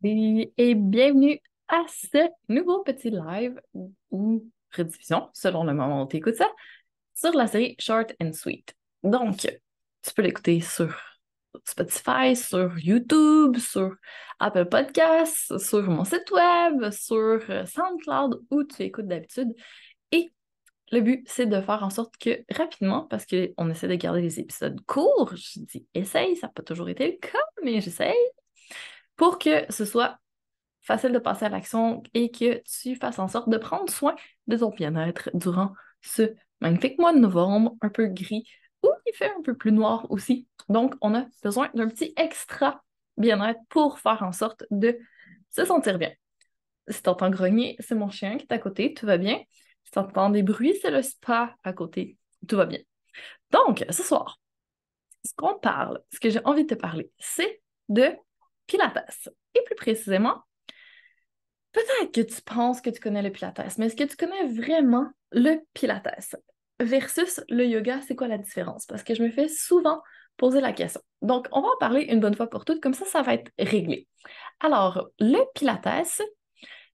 Et bienvenue à ce nouveau petit live ou rediffusion, selon le moment où tu écoutes ça, sur la série Short and Sweet. Donc, tu peux l'écouter sur Spotify, sur YouTube, sur Apple Podcasts, sur mon site web, sur SoundCloud, où tu écoutes d'habitude. Et le but, c'est de faire en sorte que rapidement, parce qu'on essaie de garder les épisodes courts, je dis essaye, ça n'a pas toujours été le cas, mais j'essaye, pour que ce soit facile de passer à l'action et que tu fasses en sorte de prendre soin de ton bien-être durant ce magnifique mois de novembre, un peu gris, où il fait un peu plus noir aussi. Donc, on a besoin d'un petit extra bien-être pour faire en sorte de se sentir bien. Si t'entends grogner, c'est mon chien qui est à côté, tout va bien. Si t'entends des bruits, c'est le spa à côté, tout va bien. Donc, ce soir, ce que j'ai envie de te parler, c'est de Pilates. Et plus précisément, peut-être que tu penses que tu connais le Pilates, mais est-ce que tu connais vraiment le Pilates versus le yoga? C'est quoi la différence? Parce que je me fais souvent poser la question. Donc, on va en parler une bonne fois pour toutes, comme ça va être réglé. Alors, le Pilates,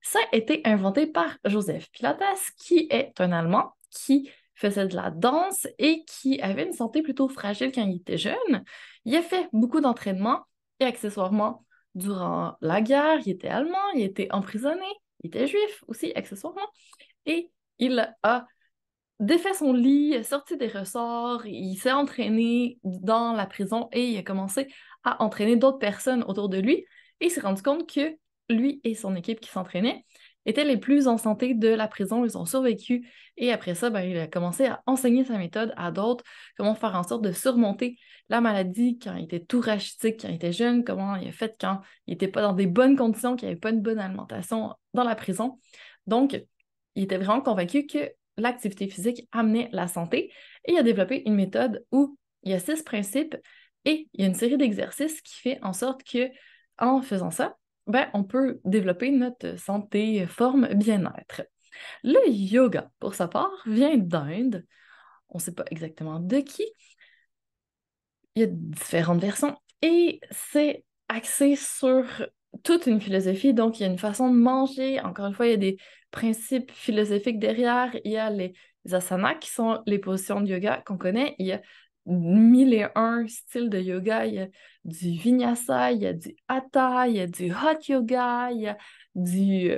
ça a été inventé par Joseph Pilates, qui est un Allemand qui faisait de la danse et qui avait une santé plutôt fragile quand il était jeune. Il a fait beaucoup d'entraînement et accessoirement, durant la guerre, il était allemand, il était emprisonné, il était juif aussi, accessoirement, et il a défait son lit, sorti des ressorts, il s'est entraîné dans la prison et il a commencé à entraîner d'autres personnes autour de lui et il s'est rendu compte que lui et son équipe qui s'entraînaient étaient les plus en santé de la prison, ils ont survécu et après ça, il a commencé à enseigner sa méthode à d'autres, comment faire en sorte de surmonter la maladie quand il était tout rachitique, quand il était jeune, comment il a fait quand il n'était pas dans des bonnes conditions, qu'il n'y avait pas une bonne alimentation dans la prison. Donc, il était vraiment convaincu que l'activité physique amenait la santé et il a développé une méthode où il y a 6 principes et il y a une série d'exercices qui fait en sorte que en faisant ça, on peut développer notre santé, forme, bien-être. Le yoga, pour sa part, vient d'Inde. On ne sait pas exactement de qui. Il y a différentes versions et c'est axé sur toute une philosophie. Donc, il y a une façon de manger. Encore une fois, il y a des principes philosophiques derrière. Il y a les asanas qui sont les positions de yoga qu'on connaît. Il y a mille et un styles de yoga. Il y a du vinyasa, il y a du hatha, il y a du hot yoga, il y a du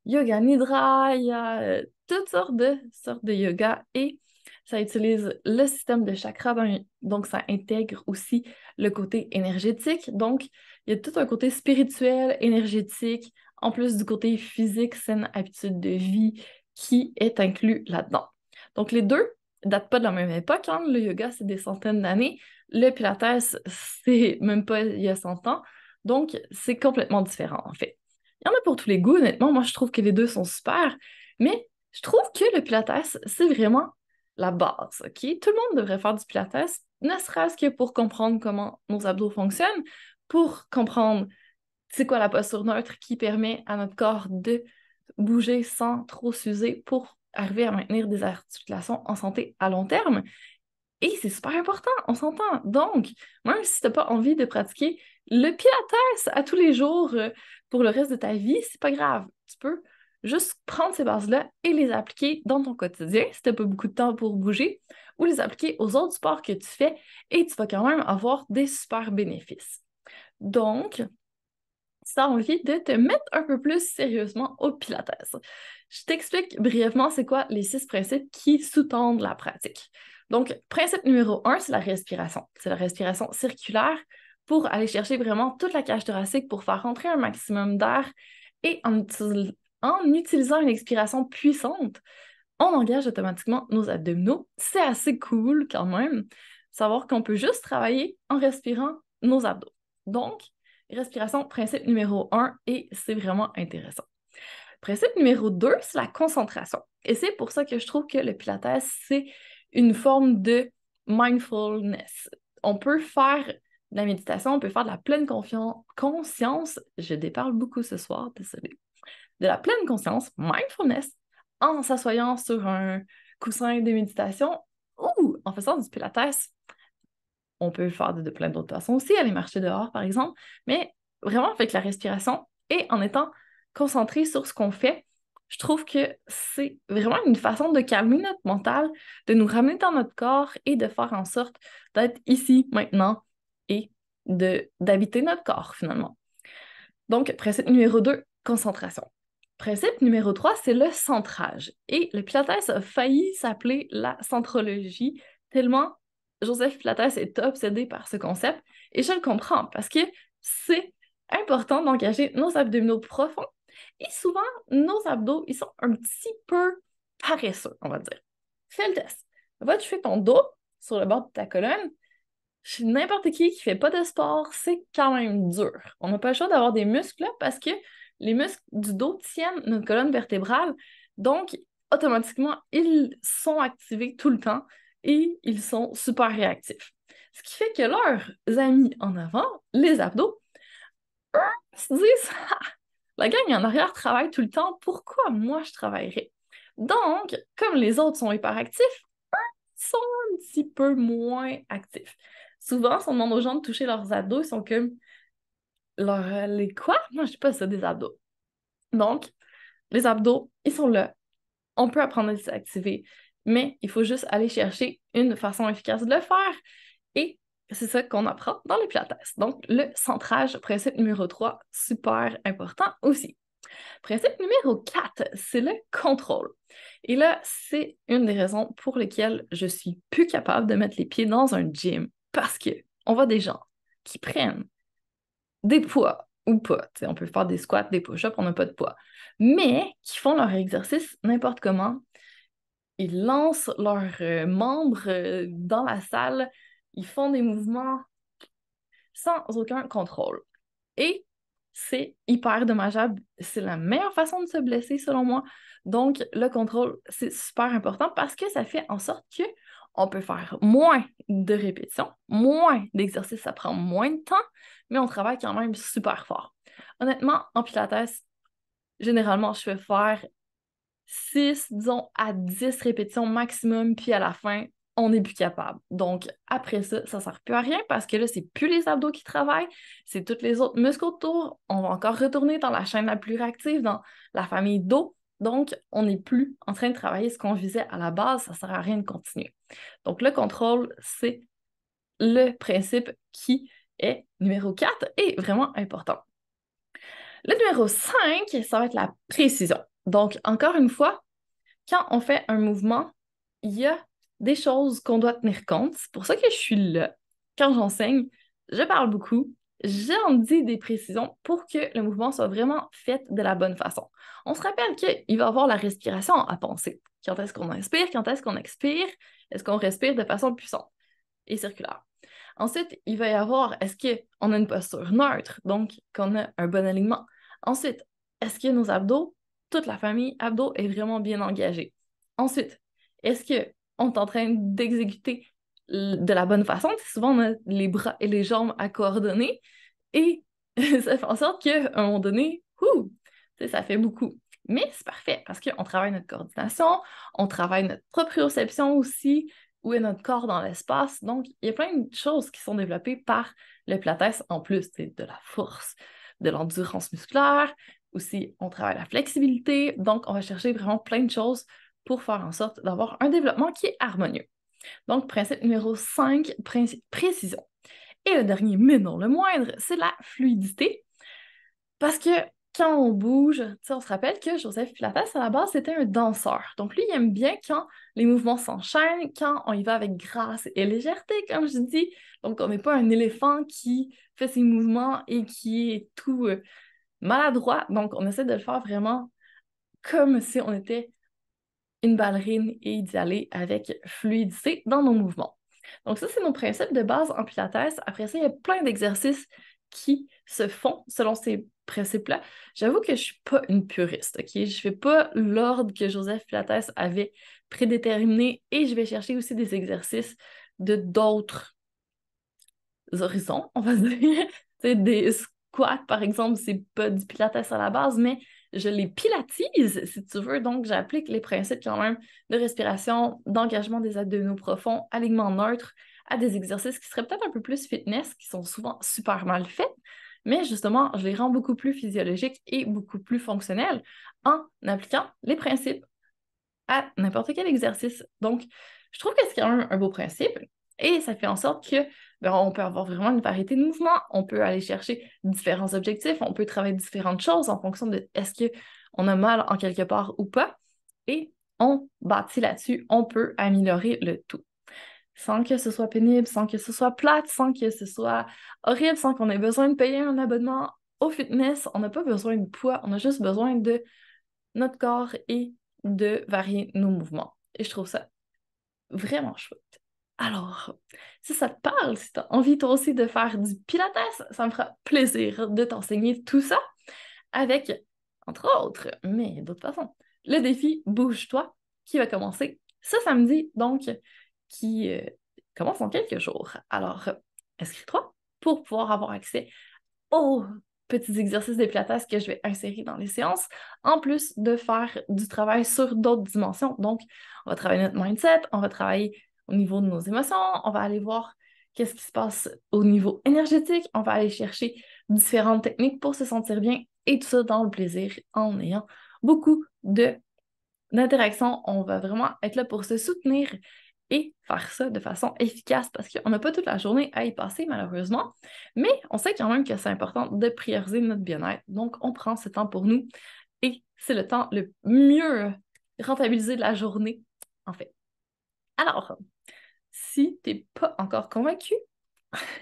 yoga nidra, il y a toutes sortes de yoga et ça utilise le système de chakras, donc ça intègre aussi le côté énergétique. Donc, il y a tout un côté spirituel, énergétique, en plus du côté physique, saine habitude de vie qui est inclus là-dedans. Donc, les deux datent pas de la même époque, hein. Le yoga, c'est des centaines d'années. Le pilates, c'est même pas il y a 100 ans. Donc, c'est complètement différent, en fait. Il y en a pour tous les goûts, honnêtement. Moi, je trouve que les deux sont super. Mais je trouve que le Pilates, c'est vraiment la base, OK? Tout le monde devrait faire du Pilates, ne serait-ce que pour comprendre comment nos abdos fonctionnent, pour comprendre c'est quoi la posture neutre qui permet à notre corps de bouger sans trop s'user pour arriver à maintenir des articulations en santé à long terme. Et c'est super important, on s'entend. Donc, même si tu n'as pas envie de pratiquer le pilates à tous les jours pour le reste de ta vie, c'est pas grave. Tu peux juste prendre ces bases-là et les appliquer dans ton quotidien si tu n'as pas beaucoup de temps pour bouger ou les appliquer aux autres sports que tu fais et tu vas quand même avoir des super bénéfices. Donc, si tu as envie de te mettre un peu plus sérieusement au pilates, je t'explique brièvement c'est quoi les 6 principes qui sous-tendent la pratique. Donc, principe numéro 1, c'est la respiration. C'est la respiration circulaire pour aller chercher vraiment toute la cage thoracique pour faire rentrer un maximum d'air et en utilisant une expiration puissante, on engage automatiquement nos abdominaux. C'est assez cool quand même, savoir qu'on peut juste travailler en respirant nos abdos. Donc, respiration, principe numéro 1, et c'est vraiment intéressant. Principe numéro 2, c'est la concentration. Et c'est pour ça que je trouve que le Pilates, c'est une forme de mindfulness. On peut faire de la méditation, on peut faire de la pleine conscience. Je déparle beaucoup ce soir, désolé. De la pleine conscience, mindfulness, en s'assoyant sur un coussin de méditation ou en faisant du Pilates. On peut le faire de plein d'autres façons aussi, aller marcher dehors, par exemple, mais vraiment avec la respiration, et en étant concentré sur ce qu'on fait, je trouve que c'est vraiment une façon de calmer notre mental, de nous ramener dans notre corps et de faire en sorte d'être ici, maintenant et d'habiter notre corps finalement. Donc, principe numéro 2, concentration. Principe numéro 3, c'est le centrage. Et le Pilates a failli s'appeler la centrologie, tellement Joseph Pilates est obsédé par ce concept. Et je le comprends parce que c'est important d'engager nos abdominaux profonds. Et souvent, nos abdos, ils sont un petit peu paresseux, on va dire. Fais le test. Va toucher ton dos sur le bord de ta colonne. Chez n'importe qui fait pas de sport, c'est quand même dur. On n'a pas le choix d'avoir des muscles là, parce que les muscles du dos tiennent notre colonne vertébrale. Donc, automatiquement, ils sont activés tout le temps et ils sont super réactifs. Ce qui fait que leurs amis en avant, les abdos, eux, se disent ah, la gang en arrière travaille tout le temps, pourquoi moi je travaillerais? Donc, comme les autres sont hyperactifs, sont un petit peu moins actifs. Souvent, si on demande aux gens de toucher leurs abdos, ils sont comme les quoi? Moi, je sais pas ça, des abdos. Donc, les abdos, ils sont là. On peut apprendre à les activer, mais il faut juste aller chercher une façon efficace de le faire. Et c'est ça qu'on apprend dans les pilates. Donc, le centrage, principe numéro 3, super important aussi. Principe numéro 4, c'est le contrôle. Et là, c'est une des raisons pour lesquelles je suis plus capable de mettre les pieds dans un gym parce que on voit des gens qui prennent des poids ou pas. T'sais, on peut faire des squats, des push-ups, on n'a pas de poids. Mais qui font leur exercice n'importe comment. Ils lancent leurs membres dans la salle, ils font des mouvements sans aucun contrôle. Et c'est hyper dommageable. C'est la meilleure façon de se blesser, selon moi. Donc, le contrôle, c'est super important parce que ça fait en sorte que on peut faire moins de répétitions, moins d'exercices, ça prend moins de temps, mais on travaille quand même super fort. Honnêtement, en Pilates, généralement, je fais faire 6, disons, à 10 répétitions maximum, puis à la fin, on n'est plus capable. Donc, après ça, ça ne sert plus à rien parce que là, c'est plus les abdos qui travaillent, c'est tous les autres muscles autour. On va encore retourner dans la chaîne la plus réactive, dans la famille dos. Donc, on n'est plus en train de travailler ce qu'on visait à la base, ça ne sert à rien de continuer. Donc, le contrôle, c'est le principe qui est numéro 4 et vraiment important. Le numéro 5, ça va être la précision. Donc, encore une fois, quand on fait un mouvement, il y a des choses qu'on doit tenir compte. C'est pour ça que je suis là. Quand j'enseigne, je parle beaucoup, j'en dis des précisions pour que le mouvement soit vraiment fait de la bonne façon. On se rappelle qu'il va y avoir la respiration à penser. Quand est-ce qu'on inspire, quand est-ce qu'on expire, est-ce qu'on respire de façon puissante et circulaire. Ensuite, il va y avoir, est-ce qu'on a une posture neutre, donc qu'on a un bon alignement. Ensuite, est-ce que nos abdos, toute la famille abdos est vraiment bien engagée. Ensuite, est-ce qu'on est en train d'exécuter de la bonne façon? Souvent, on a les bras et les jambes à coordonner et ça fait en sorte qu'à un moment donné, ça fait beaucoup. Mais c'est parfait parce qu'on travaille notre coordination, on travaille notre proprioception aussi, où est notre corps dans l'espace. Donc, il y a plein de choses qui sont développées par le Pilates en plus de la force, de l'endurance musculaire. Aussi, on travaille la flexibilité. Donc, on va chercher vraiment plein de choses pour faire en sorte d'avoir un développement qui est harmonieux. Donc, principe numéro 5, précision. Et le dernier, mais non le moindre, c'est la fluidité. Parce que quand on bouge, on se rappelle que Joseph Pilates, à la base, c'était un danseur. Donc lui, il aime bien quand les mouvements s'enchaînent, quand on y va avec grâce et légèreté, comme je dis. Donc on n'est pas un éléphant qui fait ses mouvements et qui est tout maladroit. Donc on essaie de le faire vraiment comme si on était une ballerine et d'y aller avec fluidité dans nos mouvements. Donc ça, c'est nos principes de base en Pilates. Après ça, il y a plein d'exercices qui se font selon ces principes-là. J'avoue que je ne suis pas une puriste, OK? Je ne fais pas l'ordre que Joseph Pilates avait prédéterminé et je vais chercher aussi des exercices de d'autres horizons, on va dire. Des squats, par exemple, c'est pas du Pilates à la base, mais je les pilatise, si tu veux. Donc, j'applique les principes quand même de respiration, d'engagement des abdominaux profonds, alignement neutre, à des exercices qui seraient peut-être un peu plus fitness, qui sont souvent super mal faits. mais justement, je les rends beaucoup plus physiologiques et beaucoup plus fonctionnels en appliquant les principes à n'importe quel exercice. Donc, je trouve que c'est quand même un beau principe et ça fait en sorte que on peut avoir vraiment une variété de mouvements, on peut aller chercher différents objectifs, on peut travailler différentes choses en fonction de est-ce qu'on a mal en quelque part ou pas, et on bâtit là-dessus, on peut améliorer le tout. Sans que ce soit pénible, sans que ce soit plate, sans que ce soit horrible, sans qu'on ait besoin de payer un abonnement au fitness, on n'a pas besoin de poids, on a juste besoin de notre corps et de varier nos mouvements. Et je trouve ça vraiment chouette. Alors, si ça te parle, si tu as envie toi aussi de faire du pilates, ça me fera plaisir de t'enseigner tout ça avec, entre autres, mais d'autres façons, le défi Bouge-toi qui va commencer ce samedi, donc qui commence dans quelques jours. Alors, inscris-toi pour pouvoir avoir accès aux petits exercices de pilates que je vais insérer dans les séances, en plus de faire du travail sur d'autres dimensions. Donc, on va travailler notre mindset, on va travailler au niveau de nos émotions, on va aller voir qu'est-ce qui se passe au niveau énergétique, on va aller chercher différentes techniques pour se sentir bien et tout ça dans le plaisir en ayant beaucoup d'interactions. On va vraiment être là pour se soutenir et faire ça de façon efficace parce qu'on n'a pas toute la journée à y passer malheureusement, mais on sait quand même que c'est important de prioriser notre bien-être. Donc, on prend ce temps pour nous et c'est le temps le mieux rentabilisé de la journée, en fait. Alors, si t'es pas encore convaincu,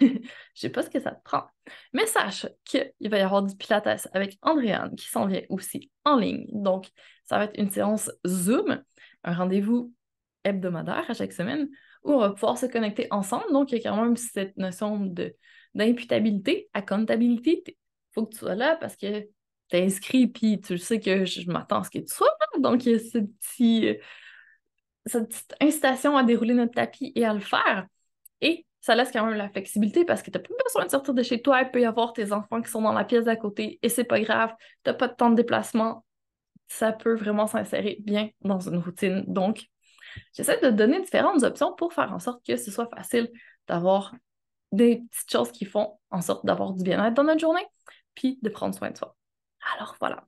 je sais pas ce que ça te prend, mais sache qu'il va y avoir du Pilates avec Andréane qui s'en vient aussi en ligne. Donc, ça va être une séance Zoom, un rendez-vous hebdomadaire à chaque semaine où on va pouvoir se connecter ensemble. Donc, il y a quand même cette notion d'imputabilité, accountability. Il faut que tu sois là parce que tu es inscrit puis tu sais que je m'attends à ce que tu sois là. Donc, il y a cette petite incitation à dérouler notre tapis et à le faire. Et ça laisse quand même la flexibilité parce que tu n'as plus besoin de sortir de chez toi. Il peut y avoir tes enfants qui sont dans la pièce d'à côté et c'est pas grave. Tu n'as pas de temps de déplacement. Ça peut vraiment s'insérer bien dans une routine. Donc, j'essaie de te donner différentes options pour faire en sorte que ce soit facile d'avoir des petites choses qui font en sorte d'avoir du bien-être dans notre journée, puis de prendre soin de soi. Alors voilà.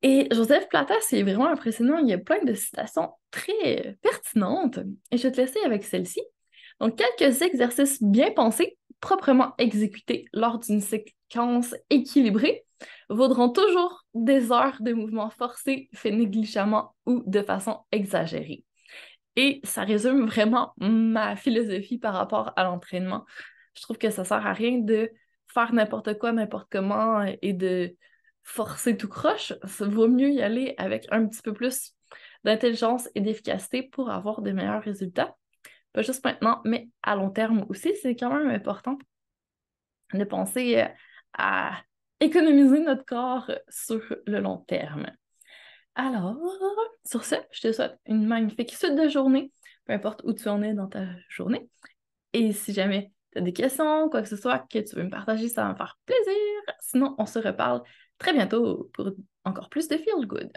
Et Joseph Plata, c'est vraiment impressionnant. Il y a plein de citations très pertinentes. Et je vais te laisser avec celle-ci. Donc, quelques exercices bien pensés, proprement exécutés lors d'une séquence équilibrée, vaudront toujours des heures de mouvements forcés, faits négligemment ou de façon exagérée. Et ça résume vraiment ma philosophie par rapport à l'entraînement. Je trouve que ça sert à rien de faire n'importe quoi, n'importe comment et de forcer tout croche. Ça vaut mieux y aller avec un petit peu plus d'intelligence et d'efficacité pour avoir de meilleurs résultats. Pas juste maintenant, mais à long terme aussi. C'est quand même important de penser à économiser notre corps sur le long terme. Alors, sur ce, je te souhaite une magnifique suite de journée, peu importe où tu en es dans ta journée. Et si jamais tu as des questions, quoi que ce soit, que tu veux me partager, ça va me faire plaisir. Sinon, on se reparle très bientôt pour encore plus de Feel Good.